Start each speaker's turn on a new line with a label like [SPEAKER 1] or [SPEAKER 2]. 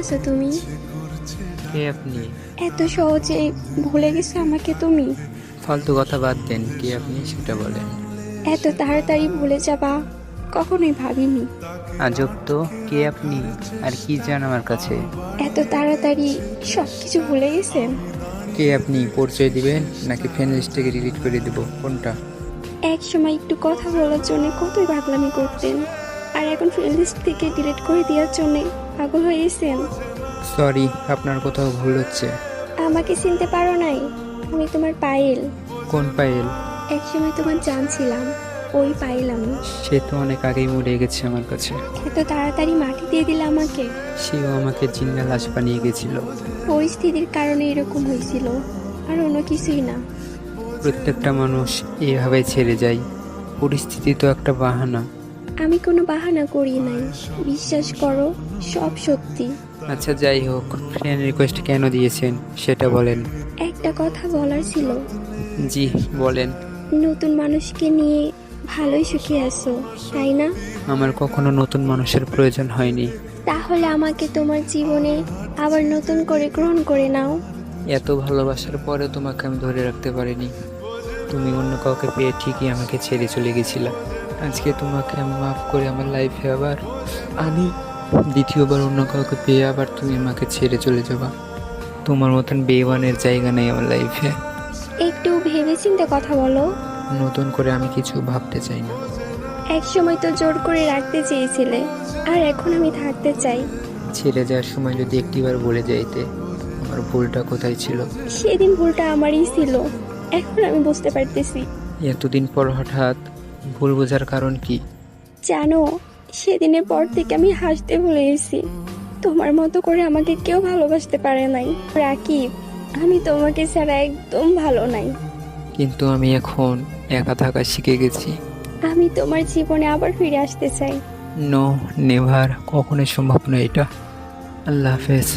[SPEAKER 1] আছো তুমি?
[SPEAKER 2] কে আপনি?
[SPEAKER 1] এত সহজে ভুলে গেছো আমাকে তুমি?
[SPEAKER 2] ফালতু কথা বাদ দেন, কে আপনি সেটা বলেন।
[SPEAKER 1] এত তাড়াতাড়ি ভুলে যাবা কখনোই ভাবিনি।
[SPEAKER 2] আজব তো, কে আপনি আর কি চান আমার কাছে?
[SPEAKER 1] এত তাড়াতাড়ি সবকিছু ভুলে গেছেন?
[SPEAKER 2] কে আপনি পরিচয় দিবেন নাকি ফ্রেন্ড লিস্ট থেকে ডিলিট করে দেব, কোনটা?
[SPEAKER 1] এক সময় একটু কথা বলার জন্য কতই পাগলামি করতেন, আর এখন ফ্রেন্ড লিস্ট থেকে ডিলিট করে দেওয়ার জন্য পাগল হয়ে গেছেন।
[SPEAKER 2] সরি, আপনার কোথাও ভুল হচ্ছে।
[SPEAKER 1] আমাকে চিনতে পারো নাই? আমি তোমার পায়েল।
[SPEAKER 2] কোন পায়েল?
[SPEAKER 1] এক সময় তোমার জান ছিলাম, ওই পায়েল আমি।
[SPEAKER 2] সে তো অনেক আগেই মরে গেছে আমার কাছে।
[SPEAKER 1] এত তাড়াতাড়ি মাটি দিয়ে দিলে আমাকে।
[SPEAKER 2] সেও আমাকে জিন্দা লাশ বানিয়ে গেছিল।
[SPEAKER 1] পরিস্থিতির কারণে এরকম হয়েছিল, আর অন্য কিছুই না।
[SPEAKER 2] প্রত্যেকটা মানুষ এভাবে ছেড়ে যায়, পরিস্থিতি তো একটা বাহানা।
[SPEAKER 1] আমি কোনো বাহানা করি নাই, বিশ্বাস করো, সব সত্যি।
[SPEAKER 2] আচ্ছা যাই হোক, ফ্রেন্ড রিকোয়েস্ট কেন দিয়েছেন সেটা বলেন।
[SPEAKER 1] একটা কথা বলার ছিল।
[SPEAKER 2] জি বলেন।
[SPEAKER 1] নতুন মানুষকে নিয়ে ভালোই সুখী আছো, তাই না?
[SPEAKER 2] আমার কখনো নতুন মানুষের প্রয়োজন হয়নি।
[SPEAKER 1] তাহলে আমাকে তোমার জীবনে আবার নতুন করে গ্রহণ করে নাও।
[SPEAKER 2] এত ভালোবাসার পরেও তোমাকে আমি ধরে রাখতে পারিনি। তুমি অন্য কাউকে পেয়ে ঠিকই আমাকে ছেড়ে চলে গেছিলা। আজকে তোমাকে আমি মাফ করে আমার লাইফে আবার আমি দ্বিতীয়বার অন্য কাউকে পেয়ে আবার তুমি আমাকে ছেড়ে চলে যাবা। তোমার মতন বেইমানের জায়গা নেই আমার লাইফে।
[SPEAKER 1] একটু ভেবেচিন্তে কথা বলো।
[SPEAKER 2] নতুন করে আমি কিছু ভাবতে চাই না।
[SPEAKER 1] এক সময় তো জোর করে রাখতে চেয়েছিলে, আর এখন আমি থাকতে চাই।
[SPEAKER 2] ছেড়ে যাওয়ার সময় যদি একটিবার বলে যাইতে আমার ভুলটা কোথায় ছিল।
[SPEAKER 1] সেদিন ভুলটা আমারই ছিল, এখন আমি বুঝতে পারতেছি।
[SPEAKER 2] এতদিন পর হঠাৎ ভুল বোঝার কারণ কি?
[SPEAKER 1] জানো, সেদিনের পর থেকে আমি হাসতে ভুলে গেছি। তোমার মতো করে আমাকে কেউ ভালোবাসতে পারে নাই রাকিব। আমি তোমাকে ছাড়া একদম ভালো নাই।
[SPEAKER 2] কিন্তু আমি এখন একা থাকা শিখে গেছি।
[SPEAKER 1] আমি তোমার জীবনে আবার ফিরে আসতে চাই।
[SPEAKER 2] নো, নেভার, কখনোই সম্ভব নয় এটা। আল্লাহ হাফেজ।